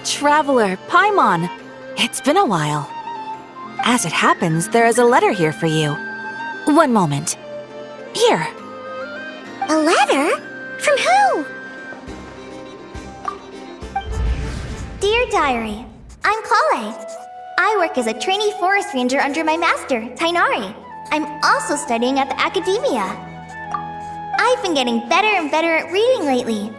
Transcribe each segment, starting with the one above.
Traveler, Paimon. It's been a while. As it happens, there is a letter here for you. One moment. Here. A letter? From who? Dear Diary, I'm Kale. I work as a trainee forest ranger under my master, Tighnari. I'm also studying at the academia. I've been getting better and better at reading lately.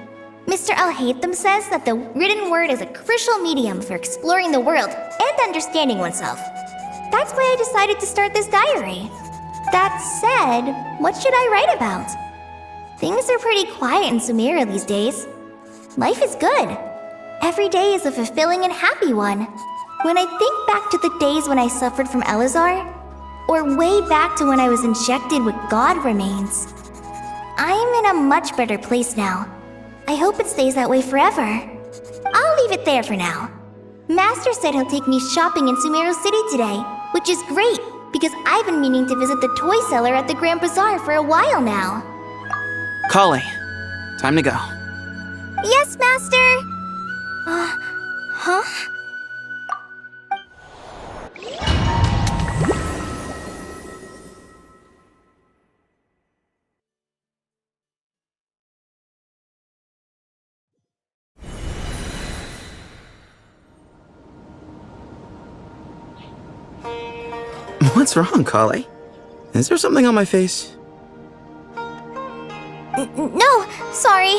Mr. Al-Haytham says that the written word is a crucial medium for exploring the world and understanding oneself. That's why I decided to start this diary. That said, what should I write about? Things are pretty quiet in Sumeru these days. Life is good. Every day is a fulfilling and happy one. When I think back to the days when I suffered from Elazar, or way back to when I was injected with God remains, I'm in a much better place now. I hope it stays that way forever. I'll leave it there for now. Master said he'll take me shopping in Sumeru City today, which is great because I've been meaning to visit the toy seller at the Grand Bazaar for a while now. Kale, time to go. Yes, Master! Huh? What's wrong, Kale? Is there something on my face? No, sorry.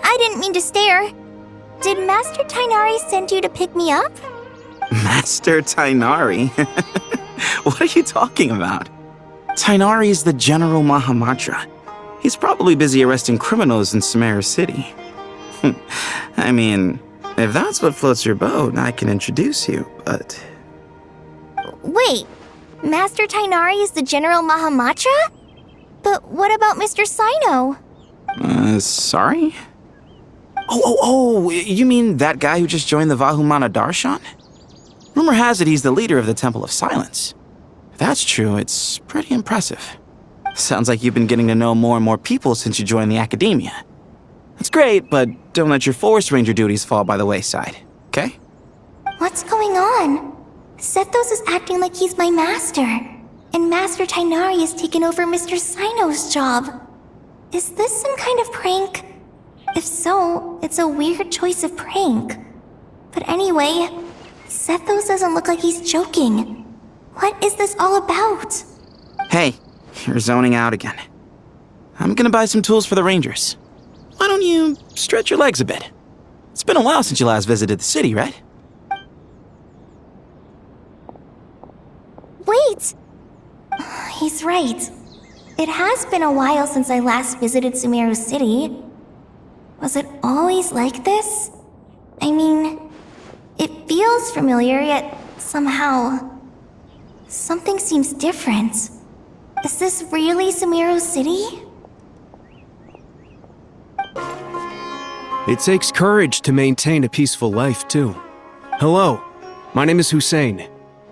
I didn't mean to stare. Did Master Tighnari send you to pick me up? Master Tighnari? What are you talking about? Tighnari is the General Mahamatra. He's probably busy arresting criminals in Sumeru City. I mean, if that's what floats your boat, I can introduce you, but... Wait, Master Tighnari is the General Mahamatra? But what about Mr. Sino? Sorry? Oh, you mean that guy who just joined the Vahumana Darshan? Rumor has it he's the leader of the Temple of Silence. If that's true, it's pretty impressive. Sounds like you've been getting to know more and more people since you joined the academia. That's great, but don't let your forest ranger duties fall by the wayside, okay? What's going on? Sethos is acting like he's my master, and Master Tighnari has taken over Mr. Sino's job. Is this some kind of prank? If so, it's a weird choice of prank. But anyway, Sethos doesn't look like he's joking. What is this all about? Hey, you're zoning out again. I'm gonna buy some tools for the rangers. Why don't you stretch your legs a bit? It's been a while since you last visited the city, right? Wait! He's right. It has been a while since I last visited Sumeru City. Was it always like this? I mean, it feels familiar, yet somehow... something seems different. Is this really Sumeru City? It takes courage to maintain a peaceful life, too. Hello, my name is Hussein.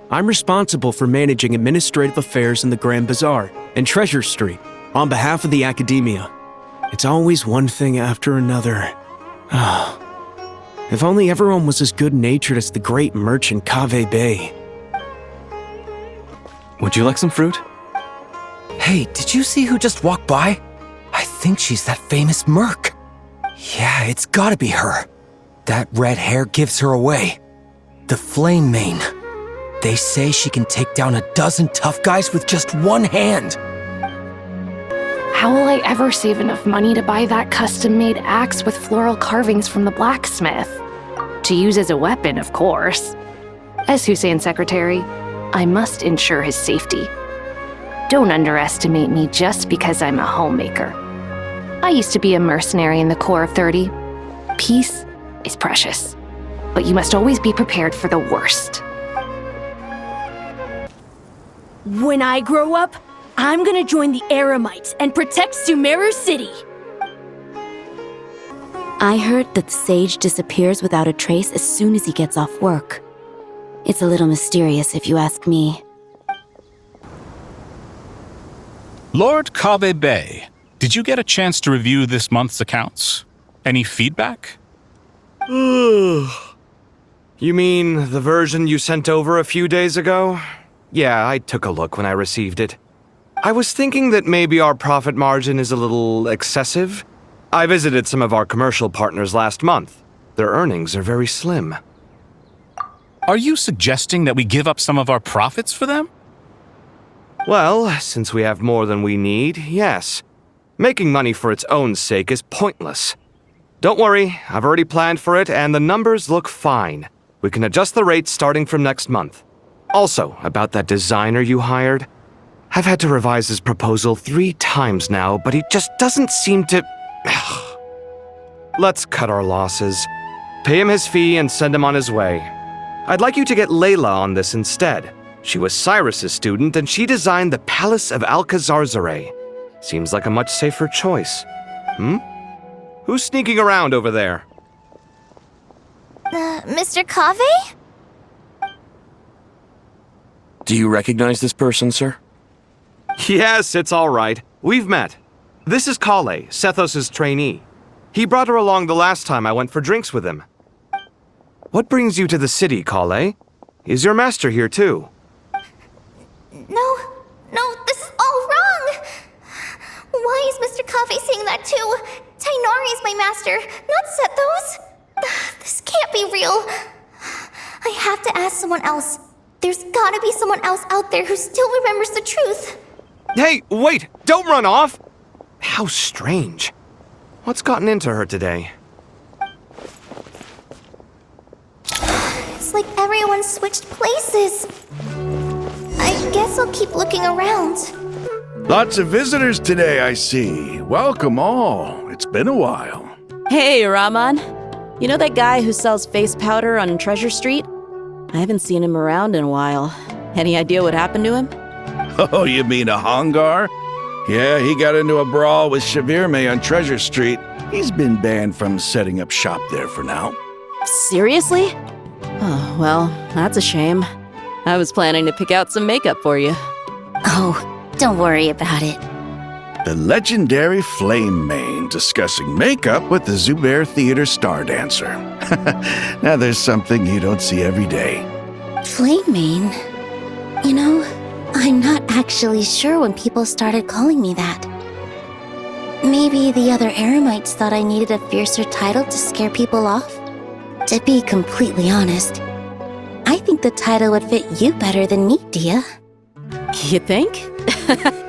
I'm responsible for managing administrative affairs in the Grand Bazaar and Treasure Street on behalf of the Academia. It's always one thing after another. If only everyone was as good-natured as the great merchant Kaveh Bey. Would you like some fruit? Hey, did you see who just walked by? I think she's that famous merc. Yeah, it's gotta be her. That red hair gives her away. The Flame Mane. They say she can take down a dozen tough guys with just one hand. How will I ever save enough money to buy that custom-made axe with floral carvings from the blacksmith? To use as a weapon, of course. As Hussein's secretary, I must ensure his safety. Don't underestimate me just because I'm a homemaker. I used to be a mercenary in the Corps of 30. Peace is precious, but you must always be prepared for the worst. When I grow up, I'm gonna join the Eremites and protect Sumeru City. I heard that the sage disappears without a trace as soon as he gets off work. It's a little mysterious if you ask me. Lord Kaveh Bey, did you get a chance to review this month's accounts? Any feedback? You mean the version you sent over a few days ago? Yeah, I took a look when I received it. I was thinking that maybe our profit margin is a little excessive. I visited some of our commercial partners last month. Their earnings are very slim. Are you suggesting that we give up some of our profits for them? Well, since we have more than we need, yes. Making money for its own sake is pointless. Don't worry, I've already planned for it and the numbers look fine. We can adjust the rates starting from next month. Also, about that designer you hired, I've had to revise his proposal 3 times now, but he just doesn't seem to... Let's cut our losses. Pay him his fee and send him on his way. I'd like you to get Layla on this instead. She was Cyrus's student and she designed the Palace of Alcazarzaray. Seems like a much safer choice. Who's sneaking around over there? Mr. Kaveh? Do you recognize this person, sir? Yes, it's all right. We've met. This is Kale, Sethos' trainee. He brought her along the last time I went for drinks with him. What brings you to the city, Kale? Is your master here too? No, this is all wrong! Why is Mr. Kaveh saying that too? Tainari is my master, not Sethos. This can't be real. I have to ask someone else. There's gotta be someone else out there who still remembers the truth. Hey, wait! Don't run off! How strange. What's gotten into her today? It's like everyone switched places. I guess I'll keep looking around. Lots of visitors today, I see. Welcome all. It's been a while. Hey, Rahman. You know that guy who sells face powder on Treasure Street? I haven't seen him around in a while. Any idea what happened to him? Oh, you mean a Hongar? Yeah, he got into a brawl with Shavirme on Treasure Street. He's been banned from setting up shop there for now. Seriously? Oh, well, that's a shame. I was planning to pick out some makeup for you. Oh, don't worry about it. The legendary Flame Mane discussing makeup with the Zubair Theater star dancer. Now there's something you don't see every day. Flame Mane? You know, I'm not actually sure when people started calling me that. Maybe the other Eremites thought I needed a fiercer title to scare people off? To be completely honest, I think the title would fit you better than me, Dia. You think?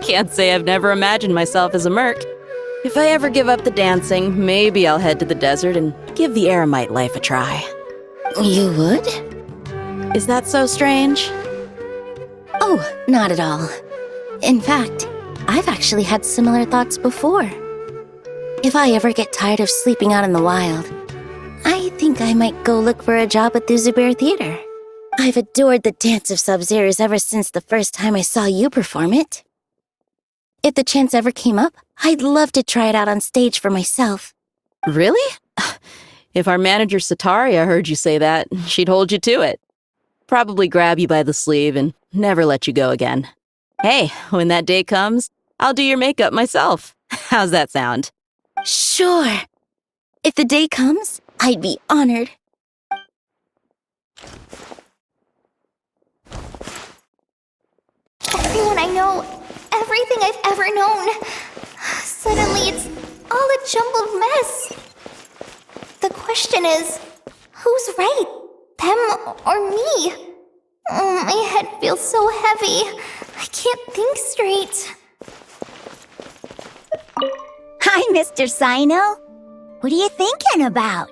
Can't say I've never imagined myself as a merc. If I ever give up the dancing, maybe I'll head to the desert and give the Eremite life a try. You would? Is that so strange? Oh, not at all. In fact, I've actually had similar thoughts before. If I ever get tired of sleeping out in the wild, I think I might go look for a job at the Zubair Theater. I've adored the dance of Sub-Zeros ever since the first time I saw you perform it. If the chance ever came up, I'd love to try it out on stage for myself. Really? If our manager Sataria heard you say that, she'd hold you to it. Probably grab you by the sleeve and never let you go again. Hey, when that day comes, I'll do your makeup myself. How's that sound? Sure. If the day comes, I'd be honored. Everyone I know, everything I've ever known. Suddenly it's all a jumbled mess. The question is, who's right? Them or me? My head feels so heavy. I can't think straight. Hi, Mr. Sino. What are you thinking about?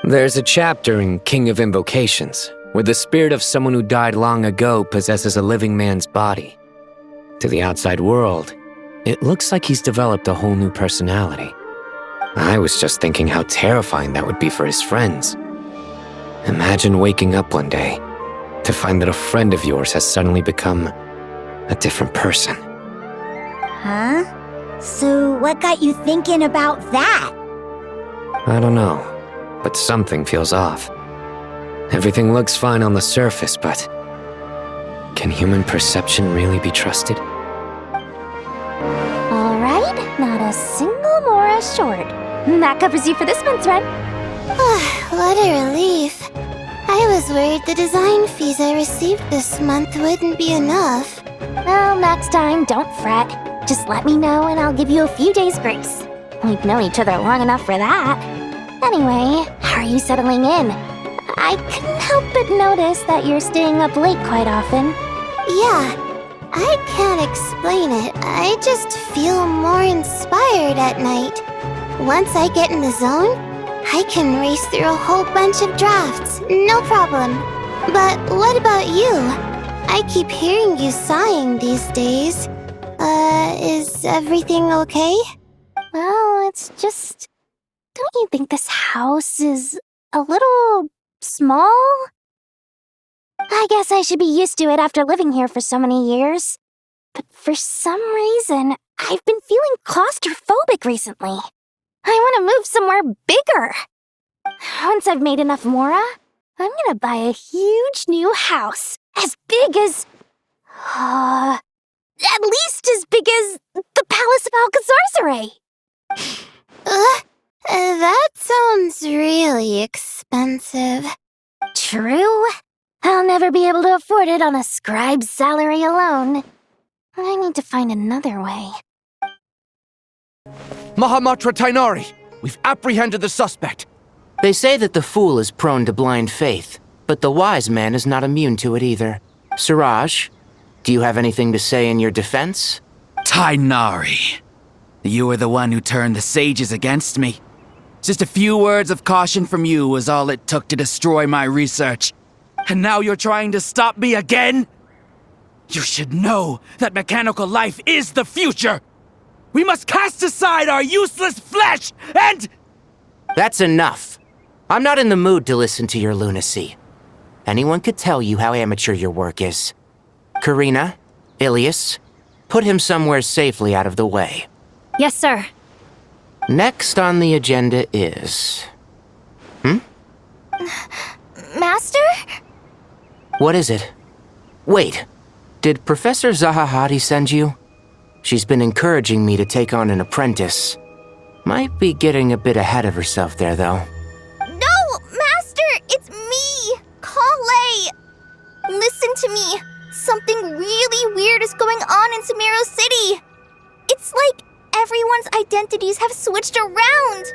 There's a chapter in King of Invocations where the spirit of someone who died long ago possesses a living man's body. To the outside world, it looks like he's developed a whole new personality. I was just thinking how terrifying that would be for his friends. Imagine waking up one day to find that a friend of yours has suddenly become a different person. Huh? So what got you thinking about that? I don't know, but something feels off. Everything looks fine on the surface, but can human perception really be trusted? Alright, not a single Mora short. That covers you for this month's run. What a relief. I was was worried the design fees I received this month wouldn't be enough. Well, next time, don't fret. Just let me know and I'll give you a few days' grace. We've known each other long enough for that. Anyway, how are you settling in? I couldn't help but notice that you're staying up late quite often. Yeah, I can't explain it. I just feel more inspired at night. Once I get in the zone, I can race through a whole bunch of drafts, no problem. But what about you? I keep hearing you sighing these days. Is everything okay? Well, it's just... Don't you think this house is a little small? I guess I should be used to it after living here for so many years. But for some reason, I've been feeling claustrophobic recently. I want to move somewhere bigger. Once I've made enough Mora, I'm gonna buy a huge new house. As big as... at least as big as the Palace of Alcazarzaray. That sounds really expensive. True. I'll never be able to afford it on a scribe's salary alone. I need to find another way. Mahamatra Tainari, we've apprehended the suspect. They say that the fool is prone to blind faith, but the wise man is not immune to it either. Siraj, do you have anything to say in your defense? Tainari, you were the one who turned the sages against me. Just a few words of caution from you was all it took to destroy my research. And now you're trying to stop me again? You should know that mechanical life is the future! We must cast aside our useless flesh and... That's enough. I'm not in the mood to listen to your lunacy. Anyone could tell you how amateur your work is. Karina, Ilias, put him somewhere safely out of the way. Yes, sir. Next on the agenda is... Master? What is it? Wait, did Professor Zahahati send you? She's been encouraging me to take on an apprentice. Might be getting a bit ahead of herself there, though. No, Master! It's me! Kale! Listen to me. Something really weird is going on in Sumeru City. It's like everyone's identities have switched around.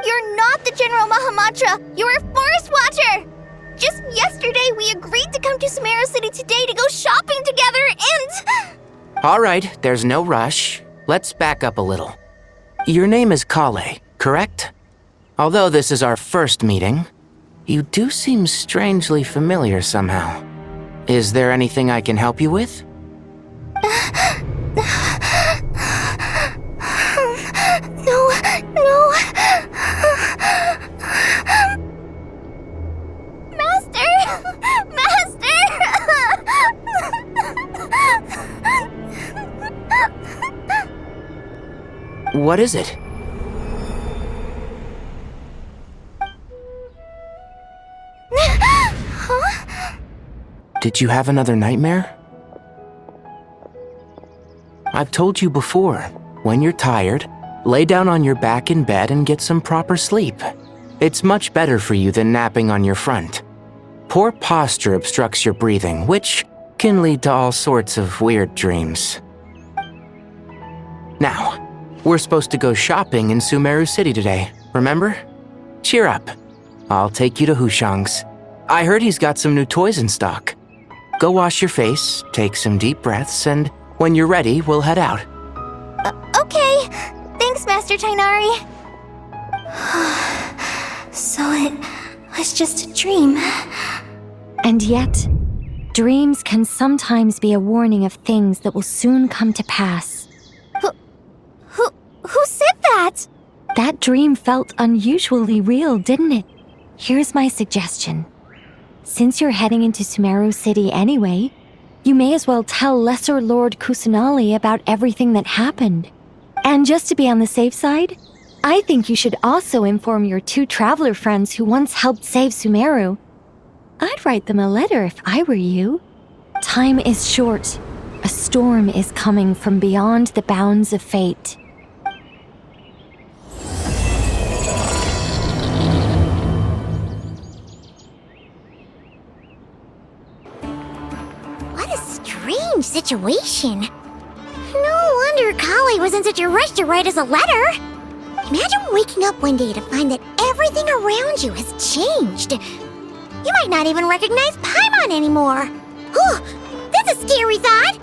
You're not the General Mahamatra. You're a Forest Watcher. Just yesterday, we agreed to come to Sumeru City today to go shopping together and... All right, there's no rush. Let's back up a little. Your name is Kale, correct? Although this is our first meeting, you do seem strangely familiar somehow. Is there anything I can help you with? No. Master! What is it? Huh? Did you have another nightmare? I've told you before, when you're tired, lay down on your back in bed and get some proper sleep. It's much better for you than napping on your front. Poor posture obstructs your breathing, which can lead to all sorts of weird dreams. Now, we're supposed to go shopping in Sumeru City today, remember? Cheer up. I'll take you to Hushang's. I heard he's got some new toys in stock. Go wash your face, take some deep breaths, and when you're ready, we'll head out. Okay. Thanks, Master Tainari. So it was just a dream. And yet, dreams can sometimes be a warning of things that will soon come to pass. Who said that? That dream felt unusually real, didn't it? Here's my suggestion. Since you're heading into Sumeru City anyway, you may as well tell Lesser Lord Kusanali about everything that happened. And just to be on the safe side, I think you should also inform your 2 traveler friends who once helped save Sumeru. I'd write them a letter if I were you. Time is short. A storm is coming from beyond the bounds of fate. What a strange situation. No wonder Kale was in such a rush to write us a letter. Imagine waking up one day to find that everything around you has changed. You might not even recognize Paimon anymore. Oh, that's a scary thought.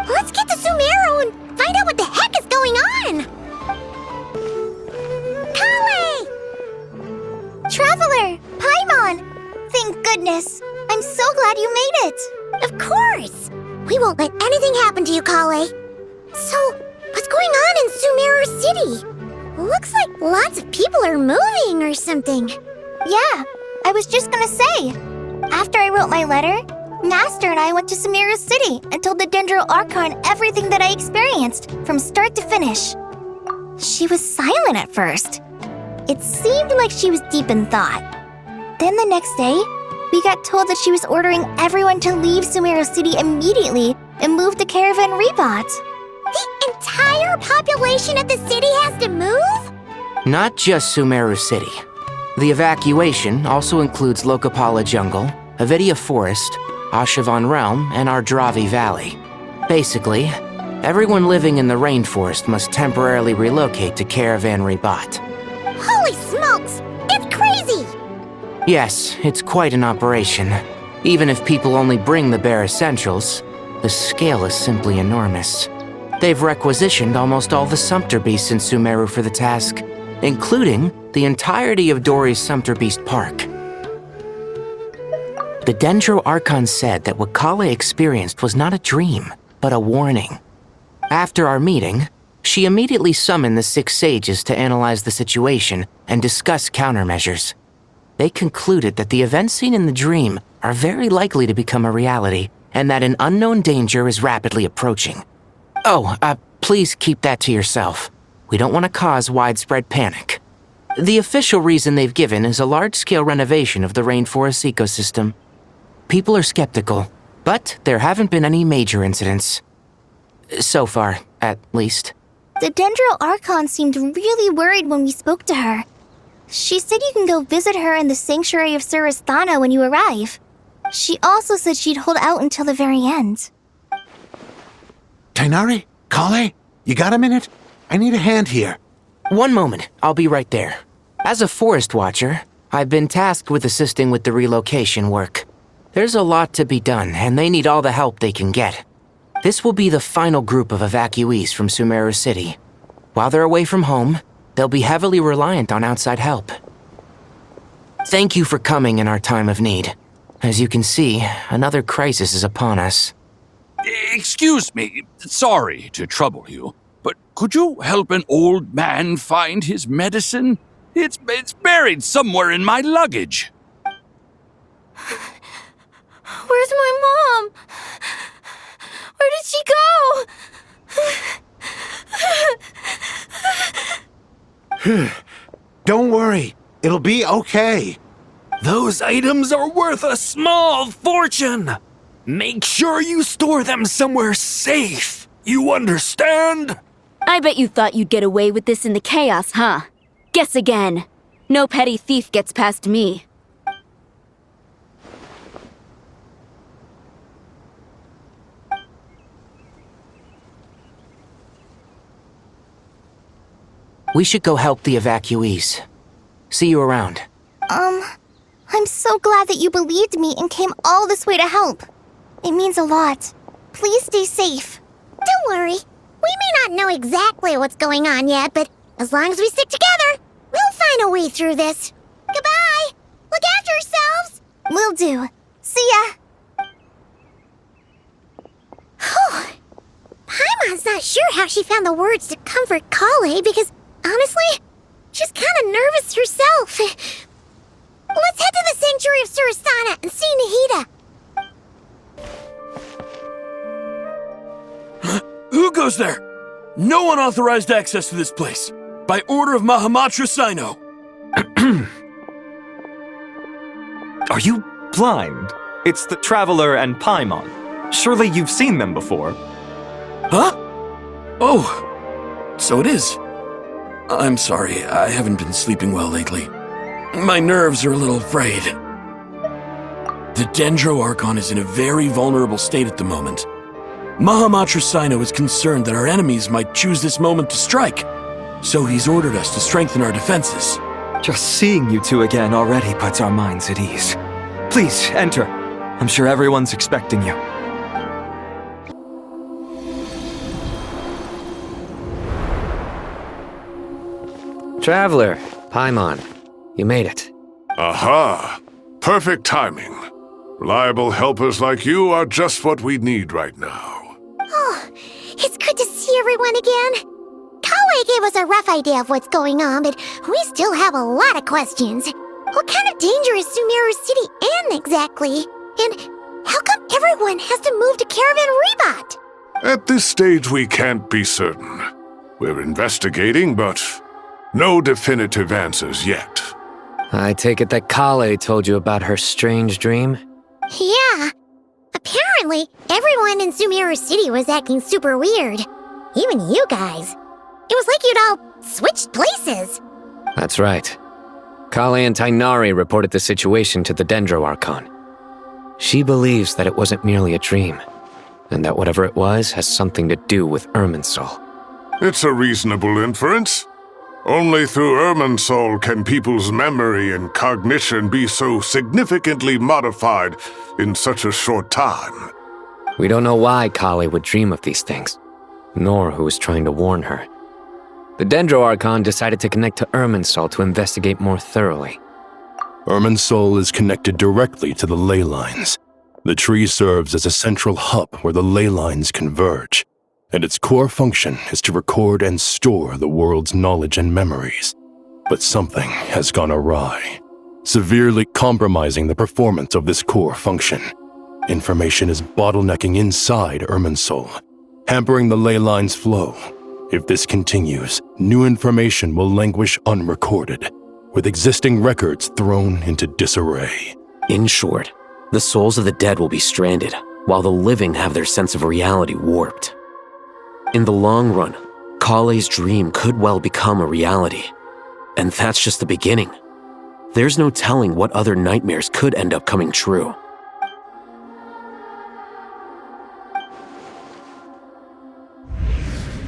Let's get to Sumeru and find out what the heck is going on. Kale! Traveler! Paimon! Thank goodness. I'm so glad you made it. Of course. We won't let anything happen to you, Kale. So, what's going on in Sumeru City? Looks like lots of people are moving or something. Yeah, I was just gonna say. After I wrote my letter, Master and I went to Sumeru City and told the Dendro Archon everything that I experienced, from start to finish. She was silent at first. It seemed like she was deep in thought. Then the next day, we got told that she was ordering everyone to leave Sumeru City immediately and move to Caravan Rebot. The entire population of the city has to move? Not just Sumeru City. The evacuation also includes Lokapala Jungle, Avidia Forest, Ashavan Realm, and Ardravi Valley. Basically, everyone living in the rainforest must temporarily relocate to Caravan Rebot. Holy smokes! That's crazy! Yes, it's quite an operation. Even if people only bring the bare essentials, the scale is simply enormous. They've requisitioned almost all the Sumpter Beasts in Sumeru for the task, including the entirety of Dori's Sumpter Beast Park. The Dendro Archon said that what Kale experienced was not a dream, but a warning. After our meeting, she immediately summoned the 6 sages to analyze the situation and discuss countermeasures. They concluded that the events seen in the dream are very likely to become a reality, and that an unknown danger is rapidly approaching. Oh, please keep that to yourself. We don't want to cause widespread panic. The official reason they've given is a large-scale renovation of the rainforest ecosystem. People are skeptical, but there haven't been any major incidents. So far, at least. The Dendro Archon seemed really worried when we spoke to her. She said you can go visit her in the Sanctuary of Surasthana when you arrive. She also said she'd hold out until the very end. Tighnari? Kale? You got a minute? I need a hand here. One moment, I'll be right there. As a forest watcher, I've been tasked with assisting with the relocation work. There's a lot to be done, and they need all the help they can get. This will be the final group of evacuees from Sumeru City. While they're away from home, they'll be heavily reliant on outside help. Thank you for coming in our time of need. As you can see, another crisis is upon us. Excuse me, sorry to trouble you, but could you help an old man find his medicine? It's buried somewhere in my luggage. Where's my mom? Where did she go? Don't worry, it'll be okay. Those items are worth a small fortune. Make sure you store them somewhere safe. You understand? I bet you thought you'd get away with this in the chaos, huh? Guess again. No petty thief gets past me. We should go help the evacuees. See you around. I'm so glad that you believed me and came all this way to help. It means a lot. Please stay safe. Don't worry. We may not know exactly what's going on yet, but as long as we stick together, we'll find a way through this. Goodbye! Look after yourselves! Will do. See ya! Paimon's not sure how she found the words to comfort Kale because, honestly, she's kind of nervous herself. Let's head to the Sanctuary of Surasthana and see Nahida. Who goes there? No one authorized access to this place. By order of Mahamatra Sino. Are you blind? It's the Traveler and Paimon. Surely you've seen them before. Huh? Oh, so it is. I'm sorry, I haven't been sleeping well lately. My nerves are a little frayed. The Dendro Archon is in a very vulnerable state at the moment. Mahamatra Sino is concerned that our enemies might choose this moment to strike, so he's ordered us to strengthen our defenses. Just seeing you two again already puts our minds at ease. Please, enter. I'm sure everyone's expecting you. Traveler, Paimon, you made it. Aha! Perfect timing. Reliable helpers like you are just what we need right now. Oh, it's good to see everyone again. Kawe gave us a rough idea of what's going on, but we still have a lot of questions. What kind of danger is Sumeru City in exactly? And how come everyone has to move to Caravan Rebat? At this stage, we can't be certain. We're investigating, but no definitive answers yet. I take it that Kale told you about her strange dream? Yeah. Apparently, everyone in Sumeru City was acting super weird. Even you guys. It was like you'd all switched places. That's right. Kale and Tainari reported the situation to the Dendro Archon. She believes that it wasn't merely a dream, and that whatever it was has something to do with Irminsul. It's a reasonable inference. Only through Irminsul can people's memory and cognition be so significantly modified in such a short time. We don't know why Kale would dream of these things, nor who was trying to warn her. The Dendro Archon decided to connect to Irminsul to investigate more thoroughly. Irminsul is connected directly to the ley lines. The tree serves as a central hub where the ley lines converge, and its core function is to record and store the world's knowledge and memories. But something has gone awry, severely compromising the performance of this core function. Information is bottlenecking inside Irminsul, hampering the ley lines' flow. If this continues, new information will languish unrecorded, with existing records thrown into disarray. In short, the souls of the dead will be stranded, while the living have their sense of reality warped. In the long run, Kale's dream could well become a reality. And that's just the beginning. There's no telling what other nightmares could end up coming true.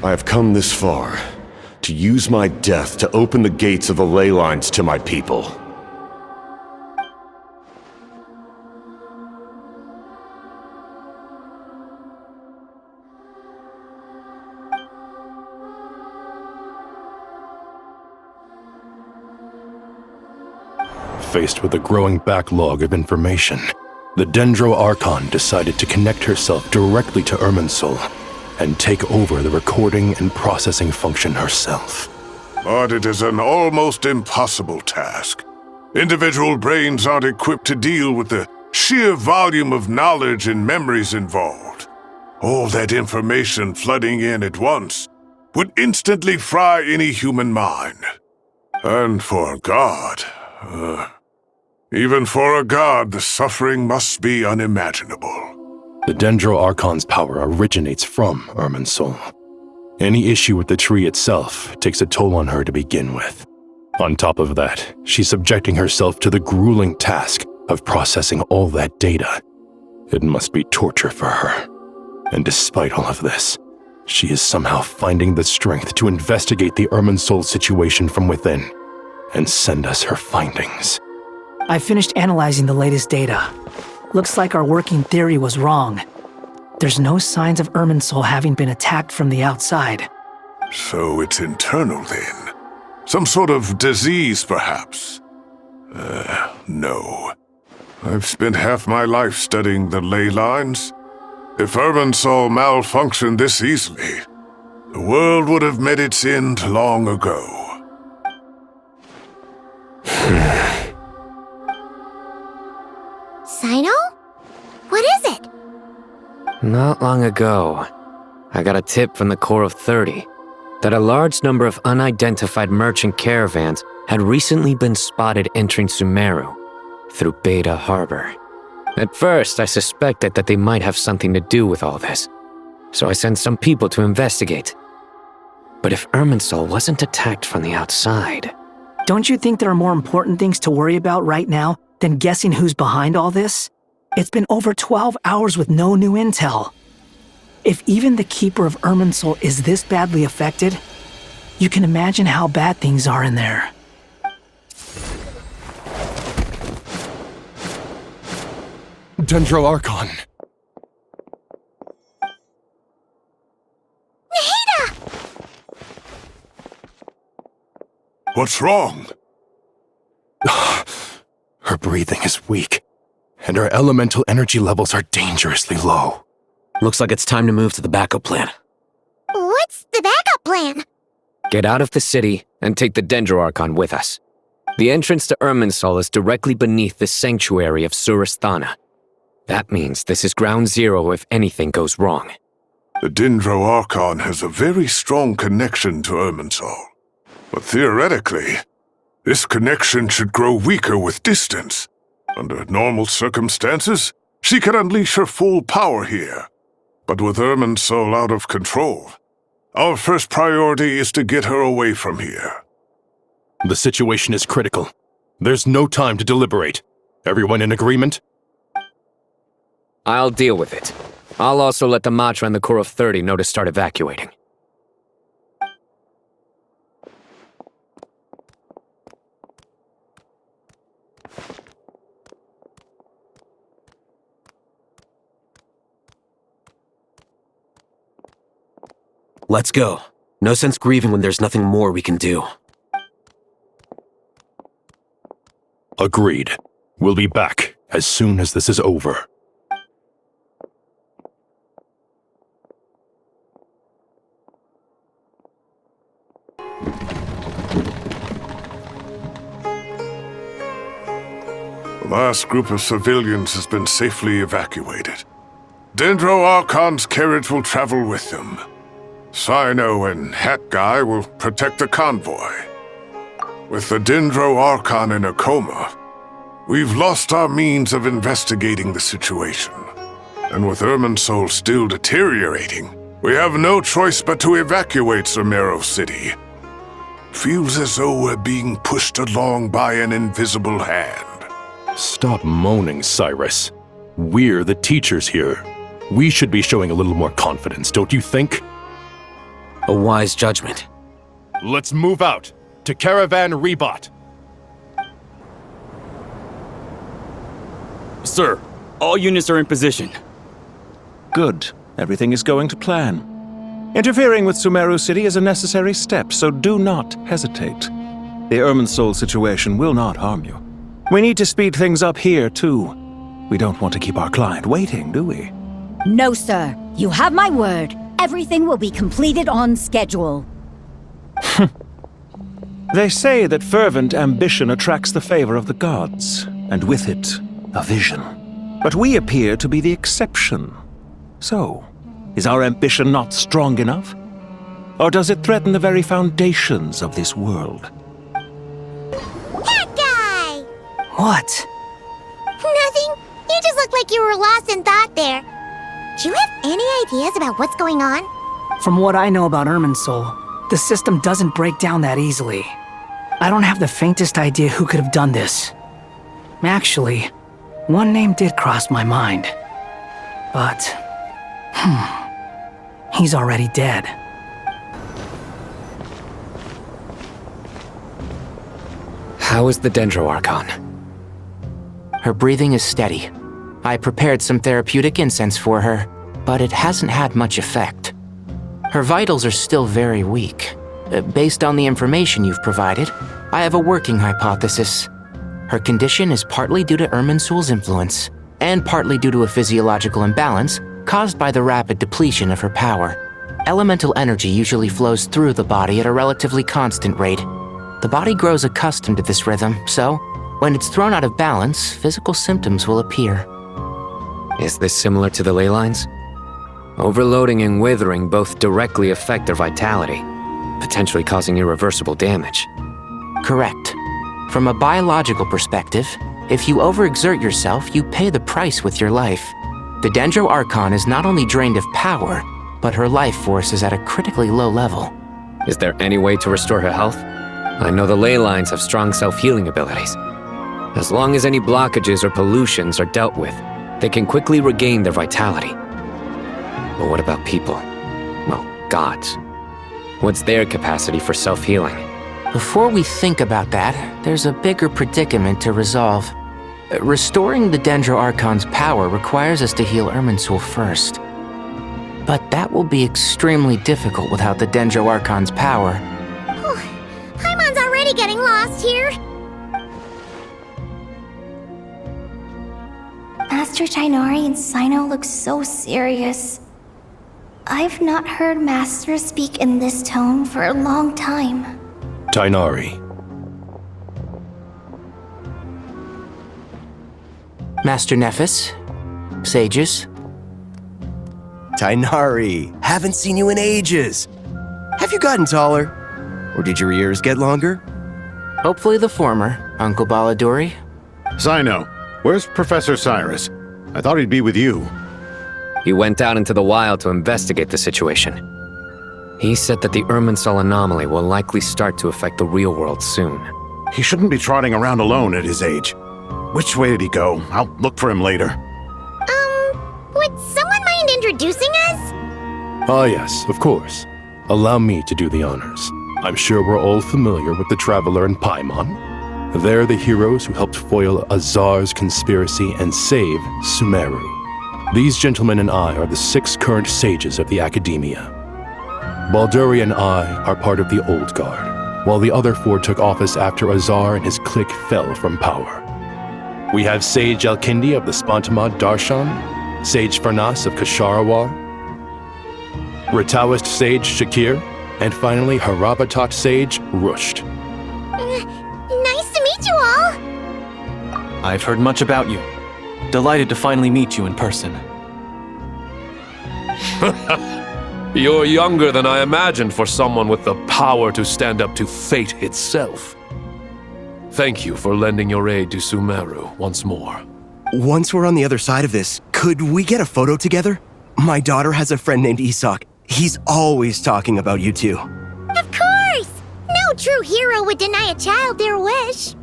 I have come this far, to use my death to open the gates of the ley lines to my people. Faced with a growing backlog of information, the Dendro Archon decided to connect herself directly to Irminsul and take over the recording and processing function herself. But it is an almost impossible task. Individual brains aren't equipped to deal with the sheer volume of knowledge and memories involved. All that information flooding in at once would instantly fry any human mind. And for a god, even for a god, the suffering must be unimaginable. The Dendro Archon's power originates from Irminsul. Any issue with the tree itself takes a toll on her to begin with. On top of that, she's subjecting herself to the grueling task of processing all that data. It must be torture for her. And despite all of this, she is somehow finding the strength to investigate the Irminsul situation from within and send us her findings. I finished analyzing the latest data. Looks like our working theory was wrong. There's no signs of Irminsul having been attacked from the outside. So it's internal then? Some sort of disease, perhaps? No. I've spent half my life studying the ley lines. If Irminsul malfunctioned this easily, the world would have met its end long ago. Sino? What is it? Not long ago, I got a tip from the Core of 30 that a large number of unidentified merchant caravans had recently been spotted entering Sumeru through Beta Harbor. At first, I suspected that they might have something to do with all this, so I sent some people to investigate. But if Irminsul wasn't attacked from the outside... Don't you think there are more important things to worry about right now than guessing who's behind all this? It's been over 12 hours with no new intel. If even the Keeper of Irminsul is this badly affected, you can imagine how bad things are in there. Dendro Archon. What's wrong? Her breathing is weak, and her elemental energy levels are dangerously low. Looks like it's time to move to the backup plan. What's the backup plan? Get out of the city and take the Dendro Archon with us. The entrance to Irminsul is directly beneath the sanctuary of Surasthana. That means this is ground zero if anything goes wrong. The Dendro Archon has a very strong connection to Irminsul. But theoretically, this connection should grow weaker with distance. Under normal circumstances, she can unleash her full power here. But with Irminsul out of control, our first priority is to get her away from here. The situation is critical. There's no time to deliberate. Everyone in agreement? I'll deal with it. I'll also let the Matra and the Core of 30 know to start evacuating. Let's go. No sense grieving when there's nothing more we can do. Agreed. We'll be back as soon as this is over. The last group of civilians has been safely evacuated. Dendro Archon's carriage will travel with them. Cyno and Hat Guy will protect the convoy. With the Dendro Archon in a coma, we've lost our means of investigating the situation. And with Irminsul still deteriorating, we have no choice but to evacuate Sumeru City. Feels as though we're being pushed along by an invisible hand. Stop moaning, Cyrus. We're the teachers here. We should be showing a little more confidence, don't you think? A wise judgment. Let's move out to Caravan Rebot. Sir, all units are in position. Good. Everything is going to plan. Interfering with Sumeru City is a necessary step, so do not hesitate. The Irminsul situation will not harm you. We need to speed things up here, too. We don't want to keep our client waiting, do we? No, sir. You have my word. Everything will be completed on schedule. They say that fervent ambition attracts the favor of the gods, and with it, a vision. But we appear to be the exception. So, is our ambition not strong enough? Or does it threaten the very foundations of this world? Hat Guy! What? Nothing. You just look like you were lost in thought there. Do you have any ideas about what's going on? From what I know about Irminsul, the system doesn't break down that easily. I don't have the faintest idea who could have done this. Actually, one name did cross my mind. But, he's already dead. How is the Dendro Archon? Her breathing is steady. I prepared some therapeutic incense for her, but it hasn't had much effect. Her vitals are still very weak. Based on the information you've provided, I have a working hypothesis. Her condition is partly due to Irminsul's influence, and partly due to a physiological imbalance caused by the rapid depletion of her power. Elemental energy usually flows through the body at a relatively constant rate. The body grows accustomed to this rhythm, so when it's thrown out of balance, physical symptoms will appear. Is this similar to the ley lines? Overloading and withering both directly affect their vitality, potentially causing irreversible damage. Correct. From a biological perspective, if you overexert yourself, you pay the price with your life. The Dendro Archon is not only drained of power, but her life force is at a critically low level. Is there any way to restore her health? I know the ley lines have strong self-healing abilities. As long as any blockages or pollutions are dealt with, They can quickly regain their vitality. But what about people? Well, gods. What's their capacity for self-healing? Before we think about that, there's a bigger predicament to resolve. Restoring the Dendro Archon's power requires us to heal Irminsul first. But that will be extremely difficult without the Dendro Archon's power. Paimon's already getting lost here. Master Tighnari and Cyno look so serious. I've not heard Master speak in this tone for a long time. Tighnari. Master Nephis? Sages? Tighnari, haven't seen you in ages. Have you gotten taller? Or did your ears get longer? Hopefully the former, Uncle Baladuri. Cyno, where's Professor Cyrus? I thought he'd be with you. He went out into the wild to investigate the situation. He said that the Irminsul anomaly will likely start to affect the real world soon. He shouldn't be trotting around alone at his age. Which way did he go? I'll look for him later. Would someone mind introducing us? Ah yes, of course. Allow me to do the honors. I'm sure we're all familiar with the Traveler and Paimon. They're the heroes who helped foil Azar's conspiracy and save Sumeru. These gentlemen and I are the 6 current sages of the Academia. Balduri and I are part of the Old Guard, while the other 4 took office after Azar and his clique fell from power. We have Sage Elkindi of the Spantamad Darshan, Sage Farnas of Kasharawar, Ritaoist Sage Shakir, and finally Harabatot Sage Rusht. Nice to meet you all! I've heard much about you. Delighted to finally meet you in person. You're younger than I imagined for someone with the power to stand up to fate itself. Thank you for lending your aid to Sumeru once more. Once we're on the other side of this, could we get a photo together? My daughter has a friend named Isak. He's always talking about you two. Of course! No true hero would deny a child their wish.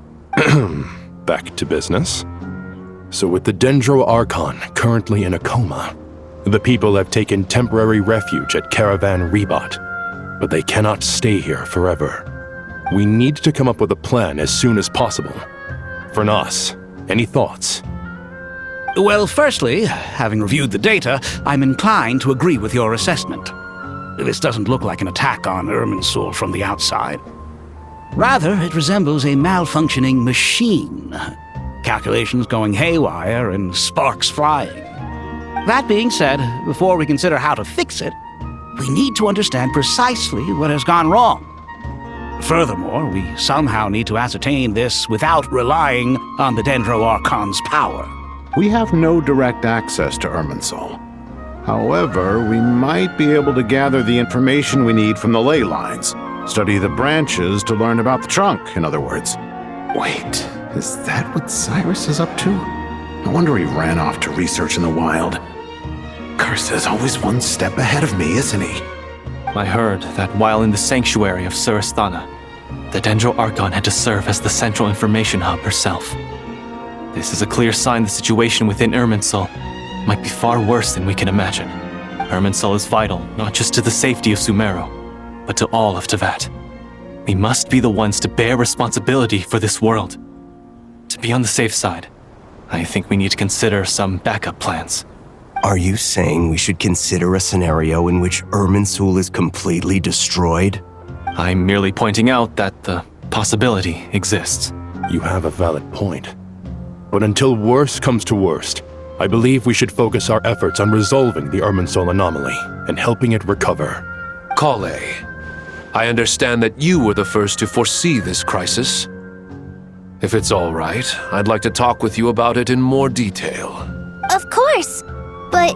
Back to business. So with the Dendro Archon currently in a coma, the people have taken temporary refuge at Caravan Rebat, but they cannot stay here forever. We need to come up with a plan as soon as possible. Farnas, any thoughts? Well, firstly, having reviewed the data, I'm inclined to agree with your assessment. This doesn't look like an attack on Irminsul from the outside. Rather, it resembles a malfunctioning machine. Calculations going haywire and sparks flying. That being said, before we consider how to fix it, we need to understand precisely what has gone wrong. Furthermore, we somehow need to ascertain this without relying on the Dendro Archon's power. We have no direct access to Irminsul. However, we might be able to gather the information we need from the ley lines. Study the branches to learn about the trunk, in other words. Wait, is that what Cyrus is up to? No wonder he ran off to research in the wild. Curse always one step ahead of me, isn't he? I heard that while in the sanctuary of Surasthana, the Dendro Archon had to serve as the central information hub herself. This is a clear sign the situation within Irminsul might be far worse than we can imagine. Irminsul is vital not just to the safety of Sumeru, but to all of Teyvat. We must be the ones to bear responsibility for this world. To be on the safe side, I think we need to consider some backup plans. Are you saying we should consider a scenario in which Irminsul is completely destroyed? I'm merely pointing out that the possibility exists. You have a valid point. But until worst comes to worst, I believe we should focus our efforts on resolving the Irminsul anomaly and helping it recover. Kale, I understand that you were the first to foresee this crisis. If it's all right, I'd like to talk with you about it in more detail. Of course! But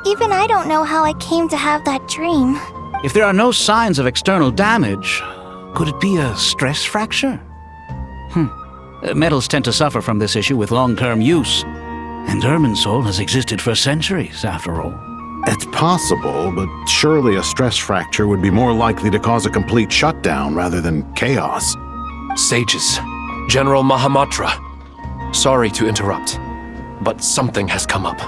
even I don't know how I came to have that dream. If there are no signs of external damage, could it be a stress fracture? Metals tend to suffer from this issue with long-term use. And Irminsul has existed for centuries, after all. It's possible, but surely a stress fracture would be more likely to cause a complete shutdown rather than chaos. Sages, General Mahamatra, sorry to interrupt. but something has come up.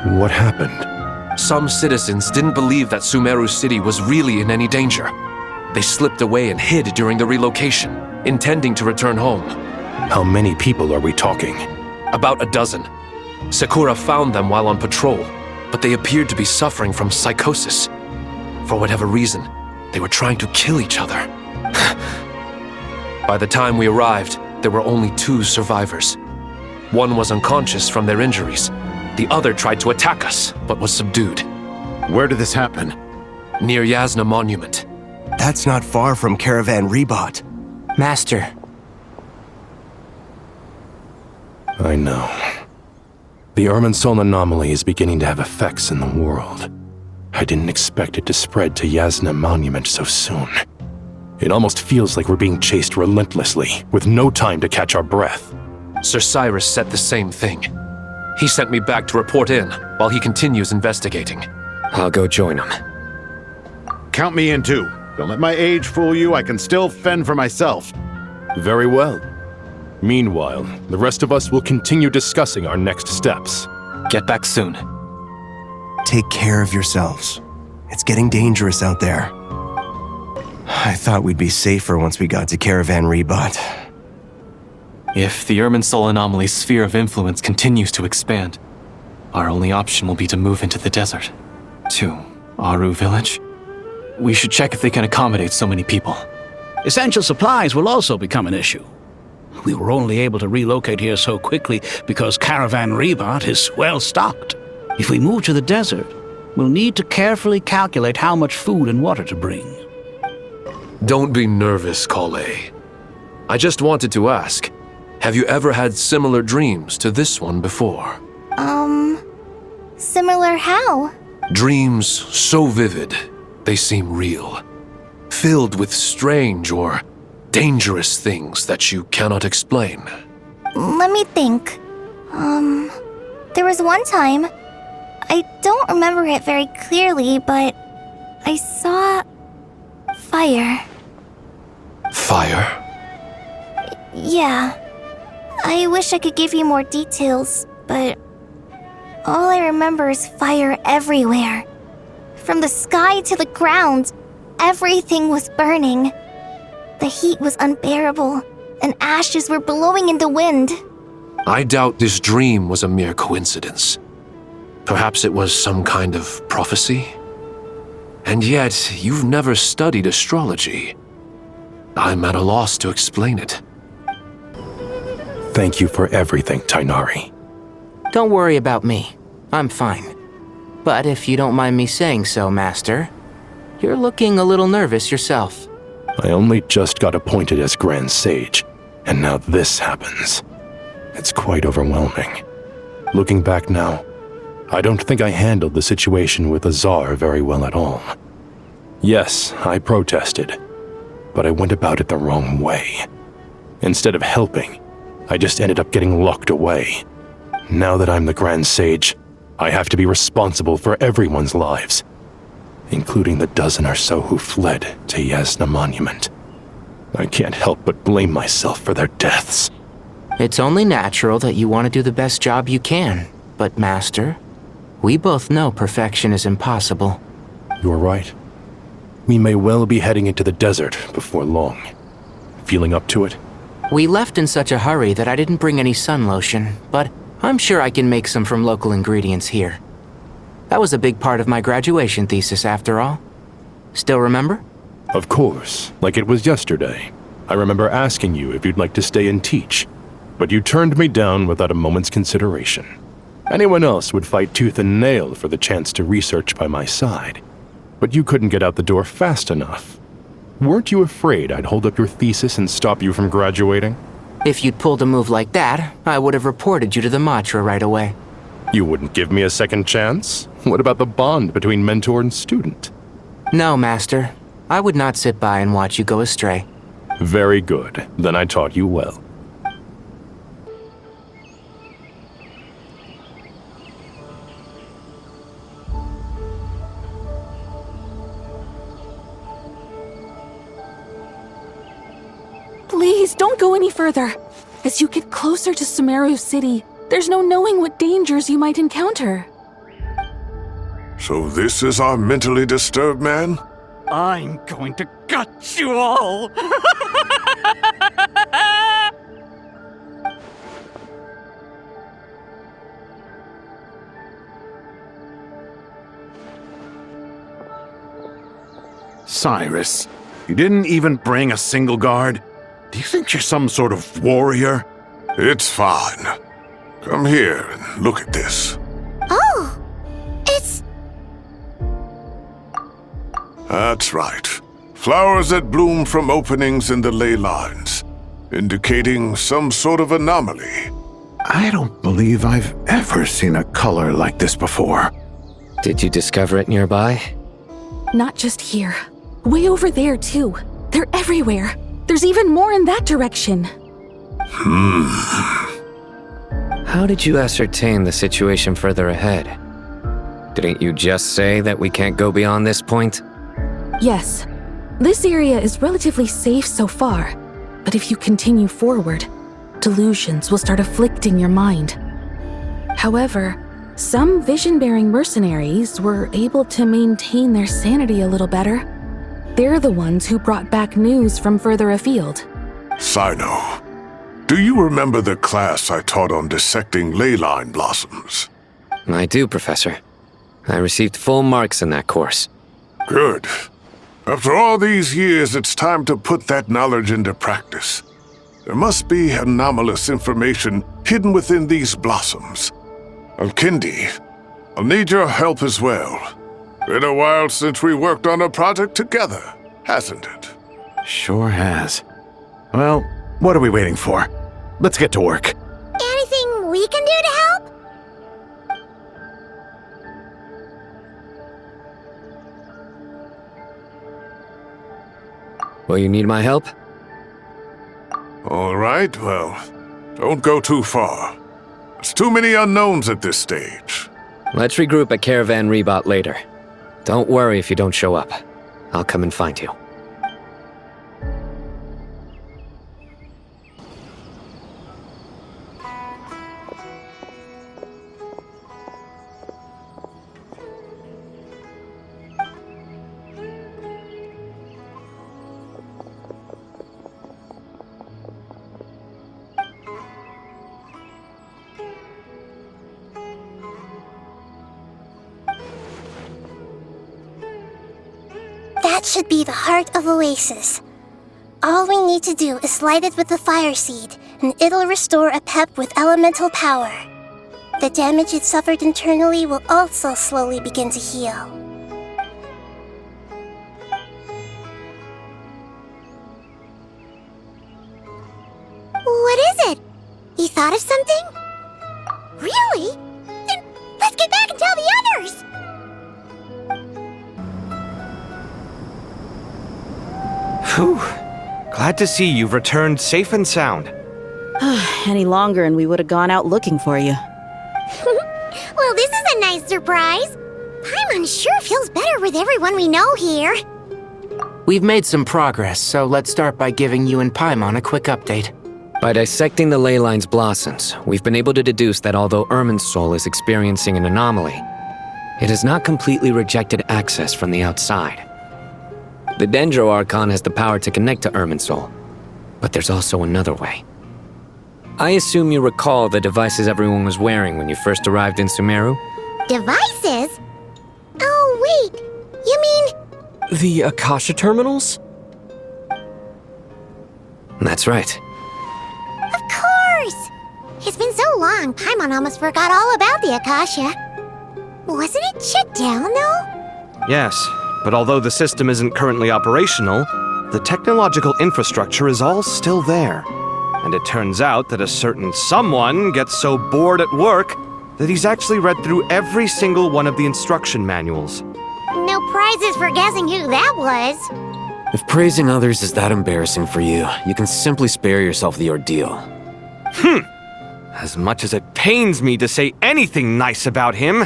What happened? Some citizens didn't believe that Sumeru City was really in any danger. They slipped away and hid during the relocation, intending to return home. How many people are we talking? About a dozen. Sakura found them while on patrol, but they appeared to be suffering from psychosis. For whatever reason, they were trying to kill each other. By the time we arrived, there were only 2 survivors. One was unconscious from their injuries. The other tried to attack us, but was subdued. Where did this happen? Near Yasna Monument. That's not far from Caravan Rebot. Master. I know. The Irminsul anomaly is beginning to have effects in the world. I didn't expect it to spread to Yasna Monument so soon. It almost feels like we're being chased relentlessly, with no time to catch our breath. Sir Cyrus said the same thing. He sent me back to report in, while he continues investigating. I'll go join him. Count me in too. Don't let my age fool you, I can still fend for myself. Very well. Meanwhile, the rest of us will continue discussing our next steps. Get back soon. Take care of yourselves. It's getting dangerous out there. I thought we'd be safer once we got to Caravan Rebot. If the Irminsul anomaly's sphere of influence continues to expand, our only option will be to move into the desert. To Aru Village? We should check if they can accommodate so many people. Essential supplies will also become an issue. We were only able to relocate here so quickly because Caravan Rebot is well stocked. If we move to the desert, we'll need to carefully calculate how much food and water to bring. Don't be nervous, Kale. I just wanted to ask, have you ever had similar dreams to this one before? Similar how? Dreams so vivid, they seem real. Filled with strange or dangerous things that you cannot explain. Let me think. There was one time, I don't remember it very clearly, but I saw fire. Fire? Yeah. I wish I could give you more details, but all I remember is fire everywhere. From the sky to the ground, everything was burning. The heat was unbearable, and ashes were blowing in the wind. I doubt this dream was a mere coincidence. Perhaps it was some kind of prophecy? And yet, you've never studied astrology. I'm at a loss to explain it. Thank you for everything, Tighnari. Don't worry about me. I'm fine. But if you don't mind me saying so, Master, you're looking a little nervous yourself. I only just got appointed as Grand Sage, and now this happens. It's quite overwhelming. Looking back now, I don't think I handled the situation with Azar very well at all. Yes, I protested, but I went about it the wrong way. Instead of helping, I just ended up getting locked away. Now that I'm the Grand Sage, I have to be responsible for everyone's lives, including the dozen or so who fled to Yasna Monument. I can't help but blame myself for their deaths. It's only natural that you want to do the best job you can, but Master, we both know perfection is impossible. You're right. We may well be heading into the desert before long. Feeling up to it? We left in such a hurry that I didn't bring any sun lotion, but I'm sure I can make some from local ingredients here. That was a big part of my graduation thesis, after all. Still remember? Of course, like it was yesterday. I remember asking you if you'd like to stay and teach, but you turned me down without a moment's consideration. Anyone else would fight tooth and nail for the chance to research by my side, but you couldn't get out the door fast enough. Weren't you afraid I'd hold up your thesis and stop you from graduating? If you'd pulled a move like that, I would have reported you to the Matra right away. You wouldn't give me a second chance? What about the bond between mentor and student? No, Master. I would not sit by and watch you go astray. Very good. Then I taught you well. Please, don't go any further. As you get closer to Sumeru City, There's no knowing what dangers you might encounter. So this is our mentally disturbed man? I'm going to gut you all! Cyrus, you didn't even bring a single guard? Do you think you're some sort of warrior? It's fine. Come here and look at this. Oh, it's... That's right. Flowers that bloom from openings in the ley lines, indicating some sort of anomaly. I don't believe I've ever seen a color like this before. Did you discover it nearby? Not just here. Way over there, too. They're everywhere. There's even more in that direction. How did you ascertain the situation further ahead? Didn't you just say that we can't go beyond this point? Yes. This area is relatively safe so far, but if you continue forward, delusions will start afflicting your mind. However, some vision-bearing mercenaries were able to maintain their sanity a little better. They're the ones who brought back news from further afield. Sino, do you remember the class I taught on dissecting ley line blossoms? I do, Professor. I received full marks in that course. Good. After all these years, it's time to put that knowledge into practice. There must be anomalous information hidden within these blossoms. Alkindi, I'll need your help as well. Been a while since we worked on a project together, hasn't it? Sure has. Well, what are we waiting for? Let's get to work. Anything we can do to help? Will you need my help? All right, well, don't go too far. There's too many unknowns at this stage. Let's regroup at Caravan Rebot later. Don't worry if you don't show up. I'll come and find you. That should be the heart of Oasis. All we need to do is light it with the fire seed, and it'll restore a pep with elemental power. The damage it suffered internally will also slowly begin to heal. What is it? You thought of something? Really? Then let's get back and tell the others! Whew. Glad to see you've returned safe and sound. Any longer and we would have gone out looking for you. Well, this is a nice surprise. Paimon sure feels better with everyone we know here. We've made some progress, so let's start by giving you and Paimon a quick update. By dissecting the ley line's blossoms, we've been able to deduce that although Irminsul is experiencing an anomaly, it has not completely rejected access from the outside. The Dendro Archon has the power to connect to Irminsul, but there's also another way. I assume you recall the devices everyone was wearing when you first arrived in Sumeru? Devices? Oh, wait. You mean... The Akasha terminals? That's right. Of course! It's been so long, Paimon almost forgot all about the Akasha. Wasn't it shut down, though? Yes, but although the system isn't currently operational, the technological infrastructure is all still there. And it turns out that a certain someone gets so bored at work that he's actually read through every single one of the instruction manuals. No prizes for guessing who that was. If praising others is that embarrassing for you, you can simply spare yourself the ordeal. As much as it pains me to say anything nice about him,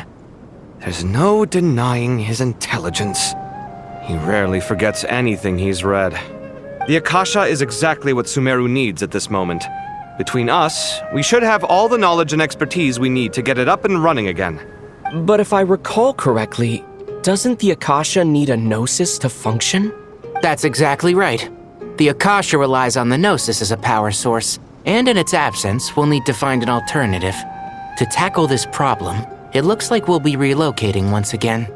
there's no denying his intelligence. He rarely forgets anything he's read. The Akasha is exactly what Sumeru needs at this moment. Between us, we should have all the knowledge and expertise we need to get it up and running again. But if I recall correctly, doesn't the Akasha need a gnosis to function? That's exactly right. The Akasha relies on the Gnosis as a power source, and in its absence, we'll need to find an alternative. To tackle this problem, it looks like we'll be relocating once again.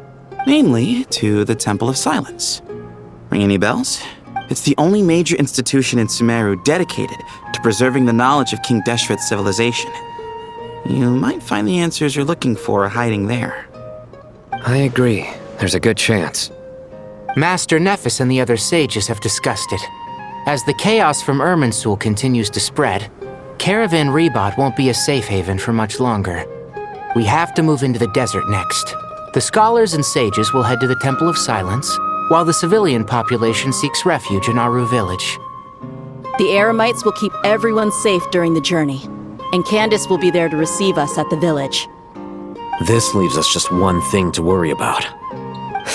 Namely, to the Temple of Silence. Ring any bells? It's the only major institution in Sumeru dedicated to preserving the knowledge of King Deshret's civilization. You might find the answers you're looking for hiding there. I agree. There's a good chance. Master Nephis and the other sages have discussed it. As the chaos from Irminsul continues to spread, Caravan Rebot won't be a safe haven for much longer. We have to move into the desert next. The scholars and sages will head to the Temple of Silence, while the civilian population seeks refuge in Aru village. The Eremites will keep everyone safe during the journey, and Candace will be there to receive us at the village. This leaves us just one thing to worry about.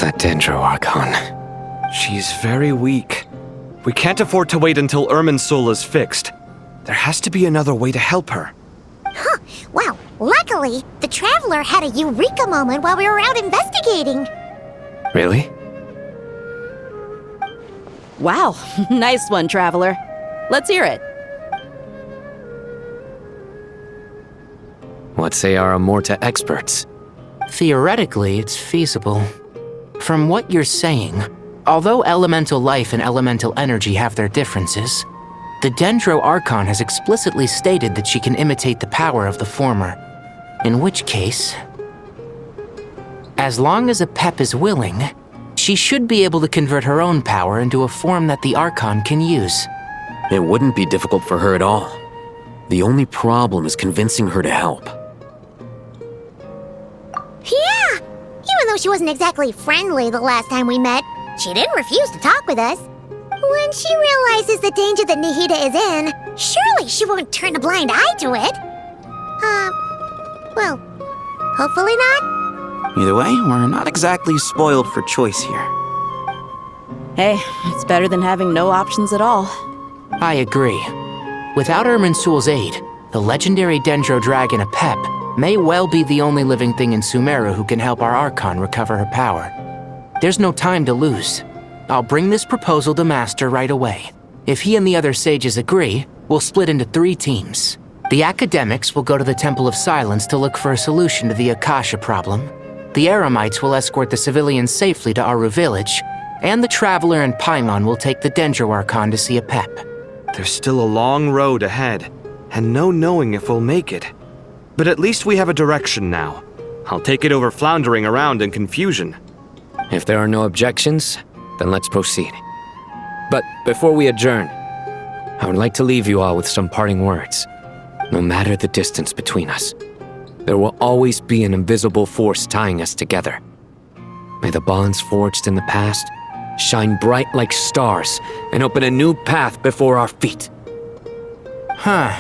That Dendro Archon. She's very weak. We can't afford to wait until Irminsul is fixed. There has to be another way to help her. Huh. Well, luckily, the Traveler had a eureka moment while we were out investigating. Really? Wow, nice one, Traveler. Let's hear it. What say our Amorta experts? Theoretically, it's feasible. From what you're saying, although elemental life and elemental energy have their differences, the Dendro Archon has explicitly stated that she can imitate the power of the former. In which case, as long as Apep is willing, she should be able to convert her own power into a form that the Archon can use. It wouldn't be difficult for her at all. The only problem is convincing her to help. Yeah! Even though she wasn't exactly friendly the last time we met, she didn't refuse to talk with us. When she realizes the danger that Nihida is in, surely she won't turn a blind eye to it. Well, hopefully not. Either way, we're not exactly spoiled for choice here. Hey, it's better than having no options at all. I agree. Without Irminsul's aid, the legendary Dendro Dragon Apep may well be the only living thing in Sumeru who can help our Archon recover her power. There's no time to lose. I'll bring this proposal to Master right away. If he and the other sages agree, we'll split into 3 teams. The academics will go to the Temple of Silence to look for a solution to the Akasha problem. The Eremites will escort the civilians safely to Aru village, and the Traveler and Paimon will take the Dendro Archon to see Apep. There's still a long road ahead, and no knowing if we'll make it. But at least we have a direction now. I'll take it over floundering around in confusion. If there are no objections, then let's proceed. But before we adjourn, I would like to leave you all with some parting words. No matter the distance between us, there will always be an invisible force tying us together. May the bonds forged in the past shine bright like stars and open a new path before our feet. Huh.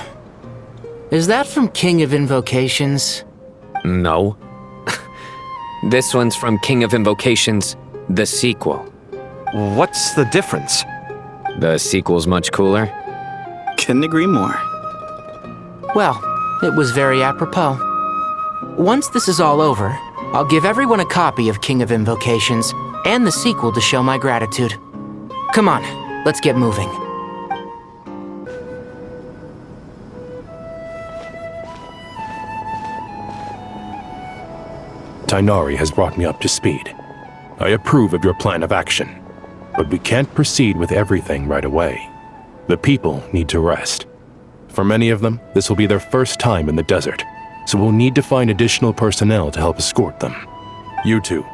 Is that from King of Invocations? No. This one's from King of Invocations, the sequel. What's the difference? The sequel's much cooler. Couldn't agree more. Well, it was very apropos. Once this is all over, I'll give everyone a copy of King of Invocations and the sequel to show my gratitude. Come on, let's get moving. Tighnari has brought me up to speed. I approve of your plan of action, but we can't proceed with everything right away. The people need to rest. For many of them, this will be their first time in the desert, so we'll need to find additional personnel to help escort them. You two,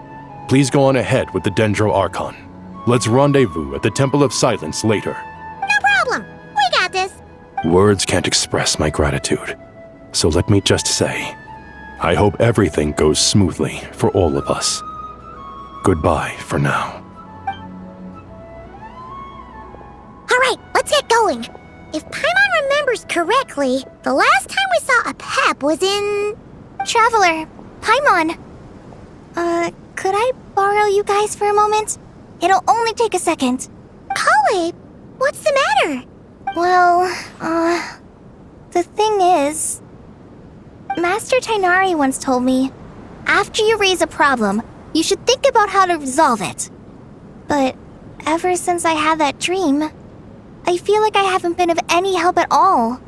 please go on ahead with the Dendro Archon. Let's rendezvous at the Temple of Silence later. No problem. We got this. Words can't express my gratitude, so let me just say, I hope everything goes smoothly for all of us. Goodbye for now. All right, let's get going. If Paimon remembers correctly, the last time we saw Apep was in... Traveler, Paimon. Could I borrow you guys for a moment? It'll only take a second. Kale, what's the matter? Well, The thing is, Master Tighnari once told me, after you raise a problem, you should think about how to resolve it. But ever since I had that dream, I feel like I haven't been of any help at all.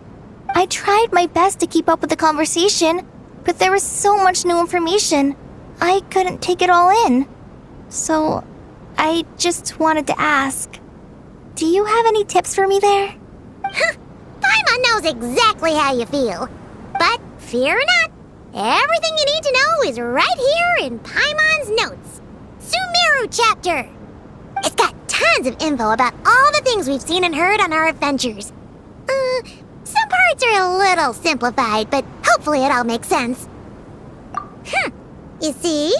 I tried my best to keep up with the conversation, but there was so much new information, I couldn't take it all in. So, I just wanted to ask, do you have any tips for me there? Paimon knows exactly how you feel. But fear not, everything you need to know is right here in Paimon's notes. Sumeru chapter. It's got tons of info about all the things we've seen and heard on our adventures. Some parts are a little simplified, but hopefully it all makes sense. You see?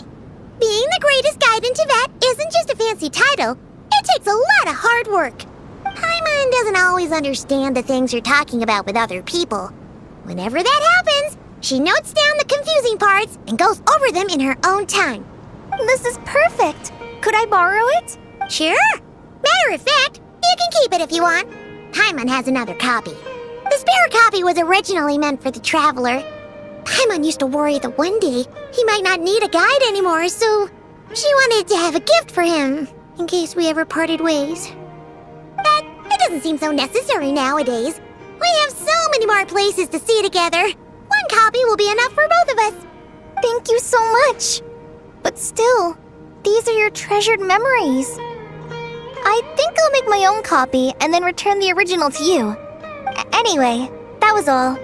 Being the greatest guide in Tibet isn't just a fancy title. It takes a lot of hard work. Paimon doesn't always understand the things you're talking about with other people. Whenever that happens, she notes down the confusing parts and goes over them in her own time. This is perfect. Could I borrow it? Sure. Matter of fact, you can keep it if you want. Paimon has another copy. The spare copy was originally meant for the traveler. Paimon used to worry that one day he might not need a guide anymore, so she wanted to have a gift for him, in case we ever parted ways. But it doesn't seem so necessary nowadays. We have so many more places to see together. One copy will be enough for both of us. Thank you so much. But still, these are your treasured memories. I think I'll make my own copy and then return the original to you. Anyway, that was all.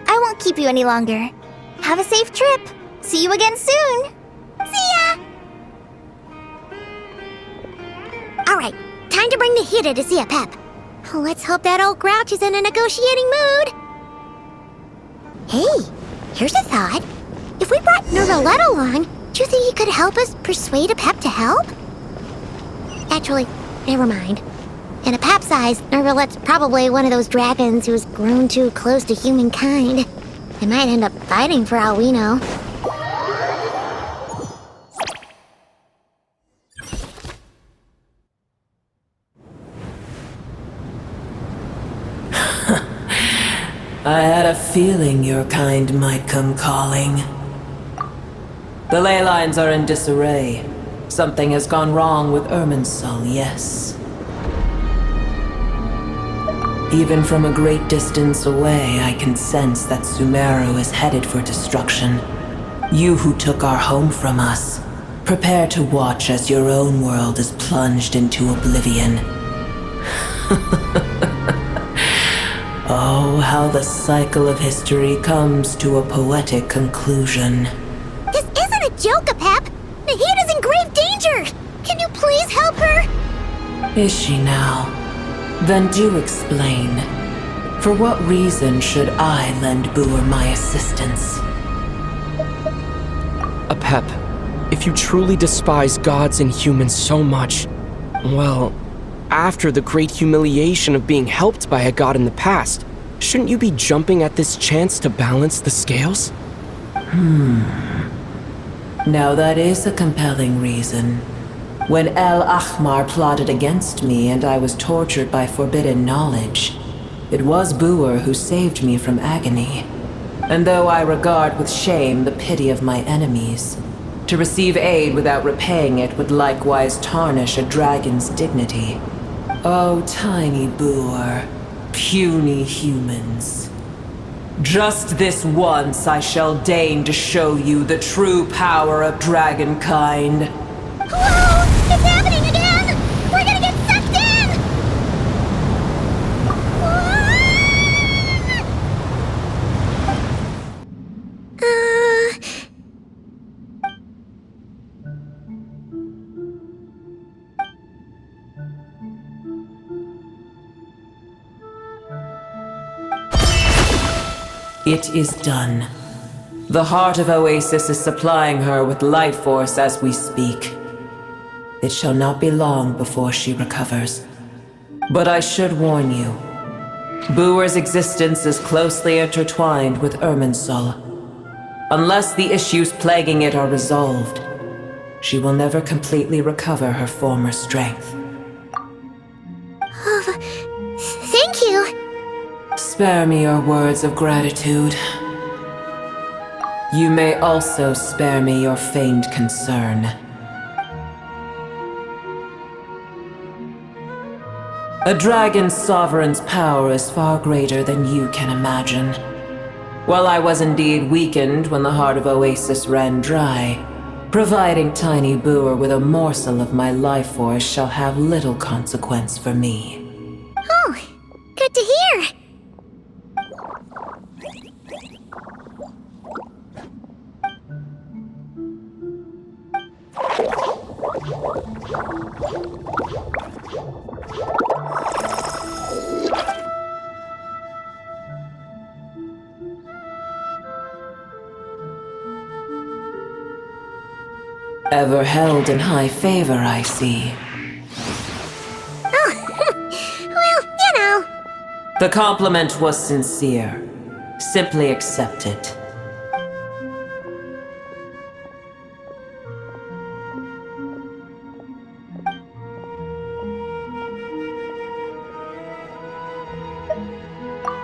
I won't keep you any longer. Have a safe trip. See you again soon. See ya! Alright, time to bring the Hida to see a Pep. Let's hope that old grouch is in a negotiating mood. Hey, here's a thought. If we brought Nervalet along, do you think he could help us persuade a Pep to help? Actually, never mind. In a Pep size, Nervalet's probably one of those dragons who's grown too close to humankind. They might end up fighting for all we know. I had a feeling your kind might come calling. The ley lines are in disarray. Something has gone wrong with Irminsul, yes. Even from a great distance away, I can sense that Sumeru is headed for destruction. You who took our home from us, prepare to watch as your own world is plunged into oblivion. Oh, how the cycle of history comes to a poetic conclusion. This isn't a joke, Apep! Nahida's in grave danger! Can you please help her? Is she now? Then do explain. For what reason should I lend Boor my assistance? Apep, if you truly despise gods and humans so much, well, after the great humiliation of being helped by a god in the past, shouldn't you be jumping at this chance to balance the scales? Now that is a compelling reason. When El Ahmar plotted against me and I was tortured by forbidden knowledge, it was Boor who saved me from agony. And though I regard with shame the pity of my enemies, to receive aid without repaying it would likewise tarnish a dragon's dignity. Oh, tiny Boor, puny humans. Just this once I shall deign to show you the true power of dragonkind. Whoa! It's happening again! We're gonna get sucked in! It is done. The heart of Oasis is supplying her with life force as we speak. It shall not be long before she recovers. But I should warn you. Boor's existence is closely intertwined with Irminsul. Unless the issues plaguing it are resolved, she will never completely recover her former strength. Oh, thank you. Spare me your words of gratitude. You may also spare me your feigned concern. A dragon's sovereign's power is far greater than you can imagine. While I was indeed weakened when the heart of Oasis ran dry, providing Tiny Boer with a morsel of my life force shall have little consequence for me. Oh, good to hear. Ever held in high favor, I see. Oh, well, you know. The compliment was sincere. Simply accept it.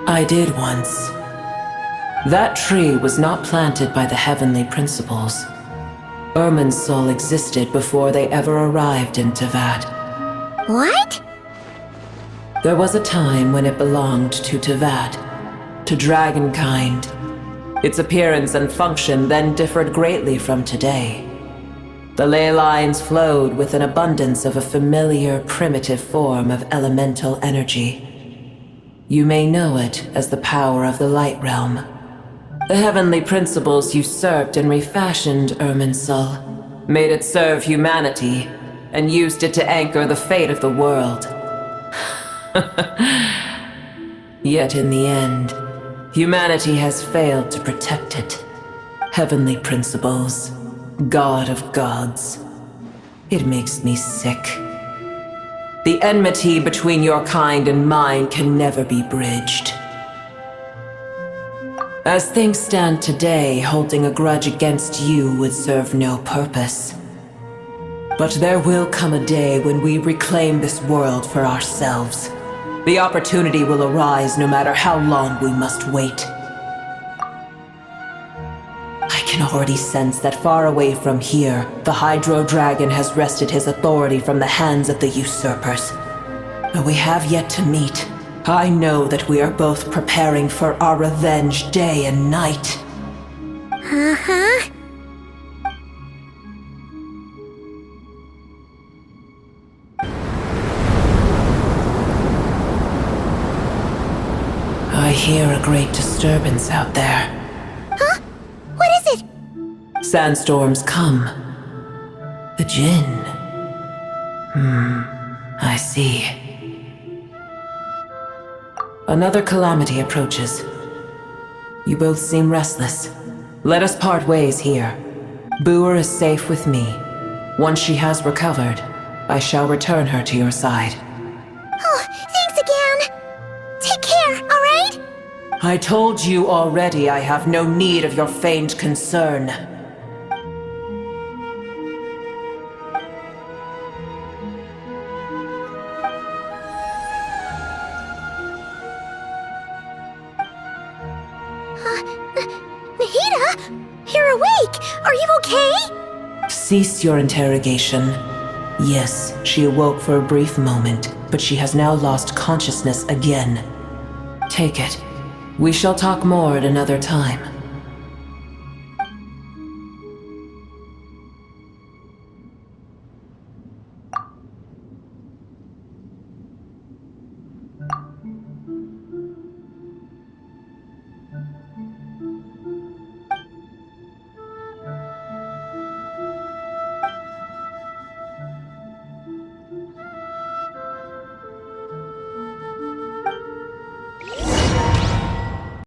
I did once. That tree was not planted by the heavenly principles. Irminsul existed before they ever arrived in Tevat. What? There was a time when it belonged to Tevat, to dragonkind. Its appearance and function then differed greatly from today. The ley lines flowed with an abundance of a familiar, primitive form of elemental energy. You may know it as the power of the Light Realm. The heavenly principles usurped and refashioned Irminsul, made it serve humanity, and used it to anchor the fate of the world. Yet in the end, humanity has failed to protect it. Heavenly principles, God of gods. It makes me sick. The enmity between your kind and mine can never be bridged. As things stand today, holding a grudge against you would serve no purpose. But there will come a day when we reclaim this world for ourselves. The opportunity will arise no matter how long we must wait. I can already sense that far away from here, the Hydro Dragon has wrested his authority from the hands of the usurpers. But we have yet to meet. I know that we are both preparing for our revenge day and night. Uh-huh. I hear a great disturbance out there. Huh? What is it? Sandstorms come. The Jinn. I see. Another calamity approaches. You both seem restless. Let us part ways here. Boer is safe with me. Once she has recovered, I shall return her to your side. Oh, thanks again. Take care, all right? I told you already I have no need of your feigned concern. Nahida? You're awake! Are you okay? Cease your interrogation. Yes, she awoke for a brief moment, but she has now lost consciousness again. Take it. We shall talk more at another time.